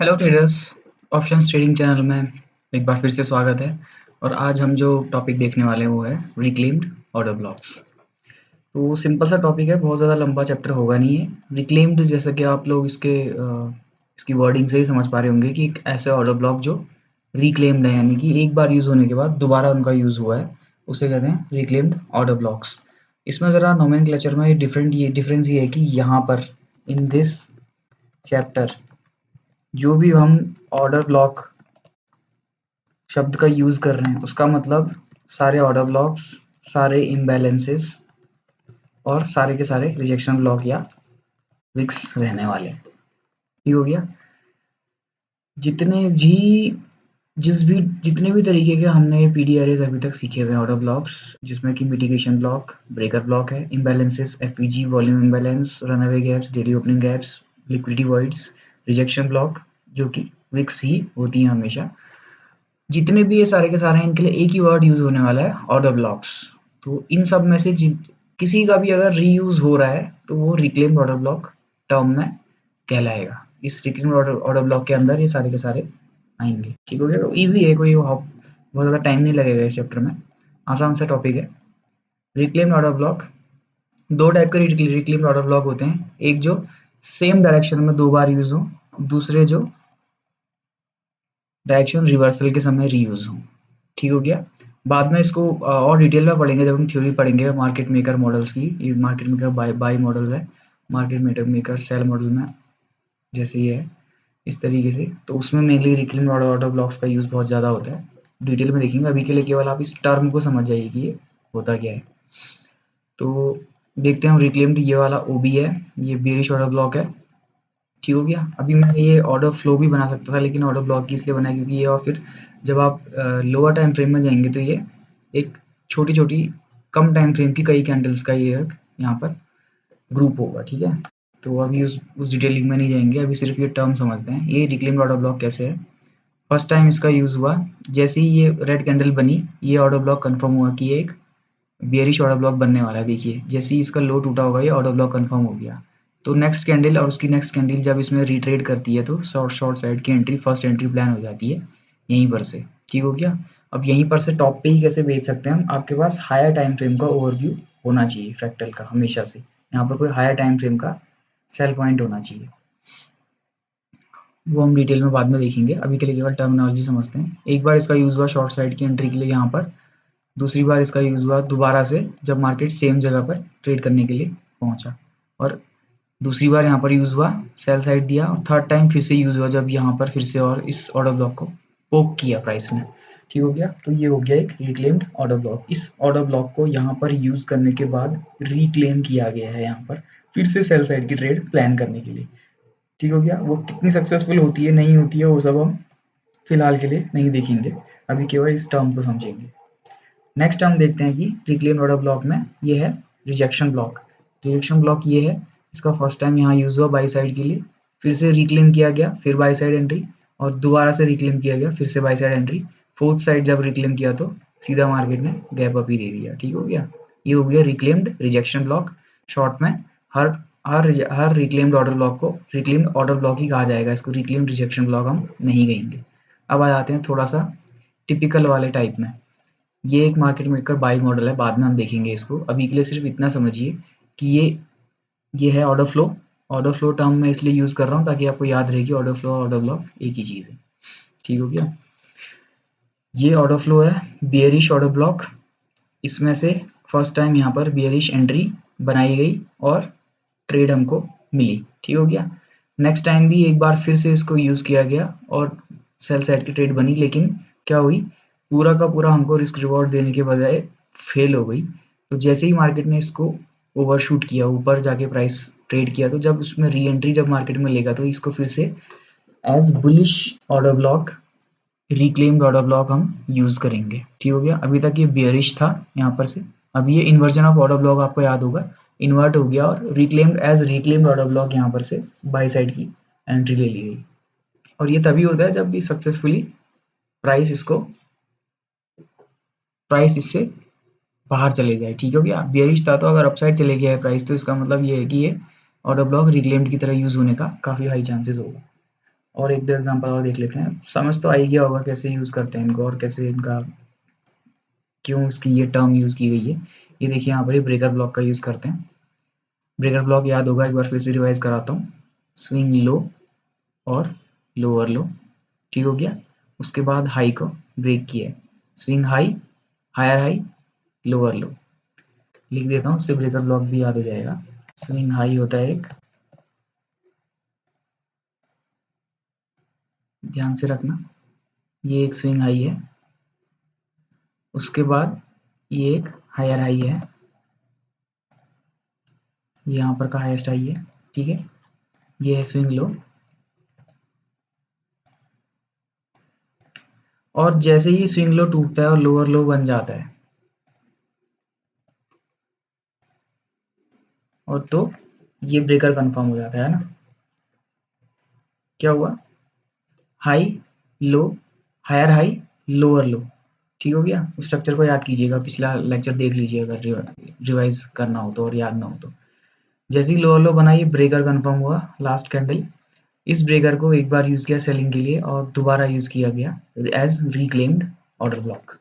Hello traders, options trading channel में एक बार फिर से स्वागत है। और आज हम जो टॉपिक देखने वाले हैं वो है रिक्लेम्ड ऑर्डर ब्लॉक्स। तो सिंपल सा टॉपिक है, बहुत ज़्यादा लंबा चैप्टर होगा नहीं है। रिक्लेम्ड जैसा कि आप लोग इसकी वर्डिंग से ही समझ पा रहे होंगे कि एक ऐसे ऑर्डर ब्लॉक जो रिक्लेम्ड है, यानी कि एक बार यूज़ होने के बाद दोबारा उनका यूज़ हुआ है, उसे कहते हैं रिक्लेम्ड ऑर्डर ब्लॉक्स। इसमें ज़रा नोमेनक्लेचर में डिफरेंस ये है कि यहाँ पर इन दिस चैप्टर जो भी हम ऑर्डर ब्लॉक शब्द का यूज़ कर रहे हैं उसका मतलब सारे ऑर्डर ब्लॉक्स, सारे इम्बैलेंसेस और सारे के सारे रिजेक्शन ब्लॉक या विक्स रहने वाले हैं। ठीक हो गया। जितने भी जितने भी तरीके के हमने पीडी एरेज अभी तक सीखे हुए हैं ऑर्डर ब्लॉक्स, जिसमें कि मिटिगेशन ब्लॉक, ब्रेकर ब्लॉक है, imbalances, FVG, volume imbalance, runaway gaps, daily opening gaps, liquidity voids, rejection block जो कि विक्स ही होती हैं हमेशा। जितने भी ये सारे के सारे हैं इनके लिए एक ही वर्ड यूज़ होने वाला है, ऑर्डर ब्लॉक्स। तो इन सब में से किसी का भी अगर रीयूज़ हो रहा है तो वो रिक्लेम्ड ऑर्डर ब्लॉक टर्म में कहलाएगा। इस रिक्लेम्ड ऑर्डर ब्लॉक के अंदर ये सारे के सारे आएंगे। ठीक हो गया। तो ईजी है, कोई बहुत ज़्यादा टाइम नहीं लगेगा इस चैप्टर में, आसान सा टॉपिक है। रिक्लेम्ड ऑर्डर ब्लॉक, दो टाइप के रिक्लेम्ड ऑर्डर ब्लॉक होते हैं। एक जो सेम डायरेक्शन में दो बार यूज़ हो, दूसरे जो डायरेक्शन रिवर्सल के समय रीयूज़ हो। ठीक हो गया। बाद में इसको और डिटेल में पढ़ेंगे जब हम थ्योरी पढ़ेंगे मार्केट मेकर मॉडल्स की। ये मार्केट मेकर बाई मॉडल है, मार्केट मेकर सेल मॉडल में जैसे ये है इस तरीके से। तो उसमें मेनली रिक्लेम्ड ऑर्डर ब्लॉक्स का यूज़ बहुत ज़्यादा होता है। डिटेल में देखेंगे, अभी के लिए केवल आप इस टर्म को समझ जाइए कि ये होता क्या है। तो देखते हैं हम रिक्लेम्ड, ये वाला ओबी है, ये बेरिश ऑर्डर ब्लॉक है। ठीक हो गया। अभी मैं ये ऑर्डर फ्लो भी बना सकता था, लेकिन ऑर्डर ब्लॉक की इसलिए बनाया क्योंकि ये, और फिर जब आप लोअर टाइम फ्रेम में जाएंगे तो ये एक छोटी छोटी कम टाइम फ्रेम की कई कैंडल्स का ये यहाँ पर ग्रुप होगा। ठीक है। तो अभी उस डिटेलिंग में नहीं जाएंगे, अभी सिर्फ ये टर्म समझते हैं। ये रिक्लेम्ड ऑर्डर ब्लॉक कैसे है। फर्स्ट टाइम इसका यूज़ हुआ जैसे ही ये रेड कैंडल बनी, ये ऑर्डर ब्लॉक कन्फर्म हुआ कि ये एक बेयरिश ऑर्डर ब्लॉक बनने वाला है। देखिए जैसे ही इसका लो टूटा होगा ये ऑर्डर ब्लॉक कंफर्म हो गया। तो नेक्स्ट कैंडल और उसकी नेक्स्ट कैंडल जब इसमें रिट्रेड करती है तो शॉर्ट साइड की एंट्री, फर्स्ट एंट्री प्लान हो जाती है यहीं पर से। ठीक हो गया। अब यहीं पर से टॉप पे ही कैसे बेच सकते हैं हम, आपके पास हायर टाइम फ्रेम का ओवरव्यू होना चाहिए फ्रैक्टल का हमेशा से। यहाँ पर कोई हायर टाइम फ्रेम का सेल पॉइंट होना चाहिए, वो हम डिटेल में बाद में देखेंगे। अभी के लिए केवल टर्मिनोलॉजी समझते हैं। एक बार इसका यूज़ हुआ शॉर्ट साइड की एंट्री के लिए यहाँ पर, दूसरी बार इसका यूज़ हुआ दोबारा से जब मार्केट सेम जगह पर ट्रेड करने के लिए पहुंचा, और दूसरी बार यहाँ पर यूज़ हुआ सेल साइड दिया, और थर्ड टाइम फिर से यूज़ हुआ जब यहाँ पर फिर से और इस ऑर्डर ब्लॉक को पोक किया प्राइस ने। ठीक हो गया। तो ये हो गया एक रिक्लेम्ड ऑर्डर ब्लॉक। इस ऑर्डर ब्लॉक को यहाँ पर यूज़ करने के बाद रिक्लेम किया गया है यहाँ पर फिर से सेल साइड की ट्रेड प्लान करने के लिए। ठीक हो गया। वो कितनी सक्सेसफुल होती है नहीं होती है वो सब हम फिलहाल के लिए नहीं देखेंगे, अभी केवल इस टर्म को समझेंगे। नेक्स्ट हम देखते हैं कि रिक्लेम्ड ऑर्डर ब्लॉक में ये है रिजेक्शन ब्लॉक। रिजेक्शन ब्लॉक ये है, इसका फर्स्ट टाइम यहाँ यूज़ हुआ बाई साइड के लिए, फिर से रिक्लेम किया गया, फिर बाई साइड एंट्री, और दोबारा से रिक्लेम किया गया, फिर से by side entry. Fourth side जब रिक्लेम किया तो सीधा मार्केट ने गैप अप ही दे दिया। ठीक हो गया। ये हो गया रिक्लेम्ड रिजेक्शन ब्लॉक। शॉर्ट में हर हर रिक्लेम्ड ऑर्डर ब्लॉक को रिक्लेम्ड ऑर्डर ब्लॉक ही कहा जाएगा, इसको रिक्लेम्ड रिजेक्शन ब्लॉक हम नहीं कहेंगे। अब आ जाते हैं थोड़ा सा टिपिकल वाले टाइप में। ये एक मार्केट मेकर बाई मॉडल है, बाद में हम देखेंगे इसको। अभी के लिए सिर्फ इतना समझिए कि ये है order flow. Order flow term मैं इसलिए यूज़ कर रहा हूँ ताकि आपको याद रहे कि ऑर्डर फ्लो और ऑर्डर ब्लॉक एक ही चीज़ है। ठीक हो गया। ये ऑर्डर फ्लो है बियरिश ऑर्डर ब्लॉक। इसमें से फर्स्ट टाइम यहाँ पर बियरिश एंट्री बनाई गई और ट्रेड हमको मिली। ठीक हो गया। नेक्स्ट टाइम भी एक बार फिर से इसको यूज़ किया गया और सेल साइड की ट्रेड बनी, लेकिन क्या हुई, पूरा का पूरा हमको रिस्क रिवॉर्ड देने के बजाय फेल हो गई। तो जैसे ही मार्केट ने इसको ओवरशूट किया, ऊपर जाके प्राइस ट्रेड किया, तो जब उसमें री एंट्री जब मार्केट में लेगा तो इसको फिर से as bullish order block, reclaimed order block हम यूज़ करेंगे। ठीक हो गया। अभी तक ये बियरिश था यहाँ पर से, अभी ये इन्वर्जन ऑफ ऑर्डर ब्लॉक आपको याद होगा, इन्वर्ट हो गया और reclaimed as reclaimed order block यहाँ पर से बाई साइड की एंट्री ले ली गई। और ये तभी होता है जब भी सक्सेसफुली प्राइस इससे बाहर चले जाए। ठीक हो गया। बियरिश था तो अगर अपसाइड चले गया है प्राइस, तो इसका मतलब ये है कि ये ऑर्डर ब्लॉक रिक्लेम्ड की तरह यूज होने का काफी हाई चांसेस होगा। और एक दो एग्जांपल और देख लेते हैं, समझ तो आ ही गया होगा कैसे यूज़ करते हैं इनको और कैसे इनका क्यों इसकी ये टर्म यूज़ की गई है। ये देखिए यहाँ पर ये ब्रेकर ब्लॉक का यूज़ करते हैं। ब्रेकर ब्लॉक याद होगा, एक बार फिर से रिवाइज कराता हूँ। स्विंग लो और लोअर लो, ठीक हो गया। उसके बाद हाई को ब्रेक किया है, swing high, higher high, lower low. लिख देता हूँ, उससे ब्रेकर ब्लॉक भी याद हो जाएगा। स्विंग हाई होता है एक, ध्यान से रखना, ये एक स्विंग हाई है। उसके बाद ये एक हायर हाई है, ये यहाँ पर का हाईएस्ट हाई है, ठीक है। ये है स्विंग लो, और जैसे ही स्विंग लो टूटता है और लोअर लो बन जाता है, और तो ये ब्रेकर कंफर्म हो जाता है ना। क्या हुआ, high low, higher high, lower low, ठीक हो गया। स्ट्रक्चर को याद कीजिएगा, पिछला लेक्चर देख लीजिएगा अगर रिवाइज करना हो तो और याद ना हो तो। जैसे ही लोअर लो बना, ये ब्रेकर कंफर्म हुआ, लास्ट कैंडल। इस ब्रेकर को एक बार यूज किया सेलिंग के लिए और दोबारा यूज किया गया एज रिक्लेम्ड ऑर्डर ब्लॉक,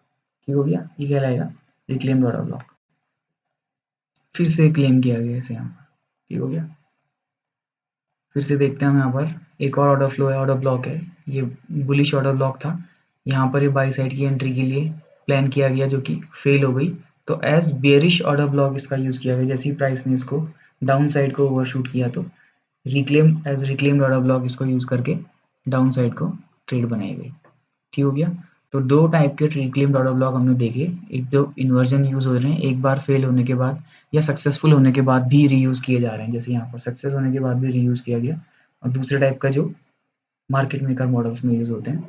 ठीक हो गया। ये कहलाएगा रिक्लेम्ड ऑर्डर ब्लॉक, फिर से क्लेम किया गया इसे यहाँ पर, ठीक हो गया। फिर से देखते हैं हम यहाँ पर एक और ऑर्डर फ्लो है, ऑर्डर ब्लॉक है। ये बुलिश ऑर्डर ब्लॉक था, यहाँ पर ये बाई साइड की एंट्री के लिए प्लान किया गया जो कि फेल हो गई, तो एज बेयरिश ऑर्डर ब्लॉक इसका यूज किया गया। जैसे ही प्राइस ने इसको डाउन साइड को ओवरशूट किया तो रिक्लेम्ड ऑर्डर ब्लॉक इसको यूज करके डाउन साइड को ट्रेड बनाई गई, ठीक हो गया। तो दो टाइप के रिक्लेम्ड ऑर्डर ब्लॉक हमने देखे, एक जो इन्वर्जन यूज हो रहे हैं एक बार फेल होने के बाद या सक्सेसफुल होने के बाद भी रीयूज किए जा रहे हैं, जैसे यहाँ पर सक्सेस होने के बाद भी रीयूज किया गया। और दूसरे टाइप का जो मार्केट मेकर मॉडल्स में यूज होते हैं,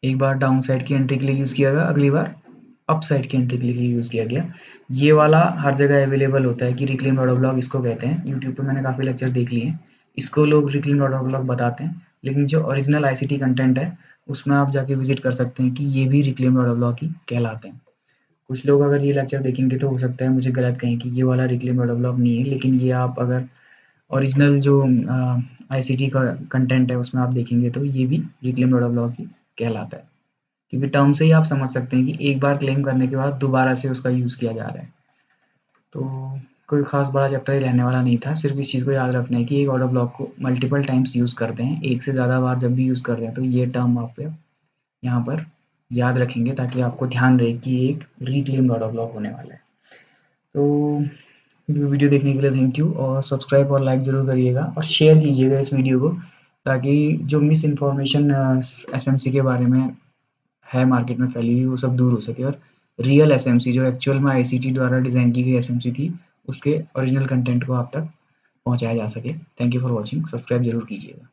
एक बार डाउन साइड की एंट्री के लिए यूज किया गया, अगली बार अप साइड की एंट्री के लिए यूज किया गया। ये वाला हर जगह अवेलेबल होता है कि रिक्लेम्ड ऑर्डर ब्लॉक इसको कहते हैं। यूट्यूब पे मैंने काफ़ी लेक्चर देख लिए हैं, इसको लोग रिक्लेम्ड ऑर्डर ब्लॉक बताते हैं, लेकिन जो ओरिजिनल आईसीटी कंटेंट है उसमें आप जाके विजिट कर सकते हैं कि ये भी रिक्लेम्ड ऑर्डर ब्लॉक ही कहलाते हैं। कुछ लोग अगर ये लेक्चर देखेंगे तो हो सकता है मुझे गलत कहें कि ये वाला रिक्लेम्ड ऑर्डर ब्लॉक नहीं है, लेकिन ये आप अगर ओरिजिनल जो आईसीटी का कंटेंट है उसमें आप देखेंगे तो ये भी रिक्लेम्ड ऑर्डर ब्लॉक ही कहलाता है, क्योंकि टर्म से ही आप समझ सकते हैं कि एक बार क्लेम करने के बाद दोबारा से उसका यूज़ किया जा रहा है। तो कोई खास बड़ा चैप्टर ही रहने वाला नहीं था, सिर्फ इस चीज़ को याद रखना है कि एक ऑर्डर ब्लॉक को मल्टीपल टाइम्स यूज़ करते हैं, एक से ज़्यादा बार जब भी यूज़ कर रहे हैं तो ये टर्म आप यहाँ पर याद रखेंगे ताकि आपको ध्यान रहे कि एक रिक्लेम्ड ऑर्डर ब्लॉक होने वाला है। तो वीडियो देखने के लिए थैंक यू, और सब्सक्राइब और लाइक ज़रूर करिएगा और शेयर कीजिएगा इस वीडियो को, ताकि जो मिस इन्फॉर्मेशन एसएमसी के बारे में है मार्केट में फैली हुई वो सब दूर हो सके, और रियल एसएमसी जो एक्चुअल में आईसीटी द्वारा डिज़ाइन की गई एसएमसी थी उसके ओरिजिनल कंटेंट को आप तक पहुंचाया जा सके। Thank you for watching, subscribe जरूर कीजिएगा।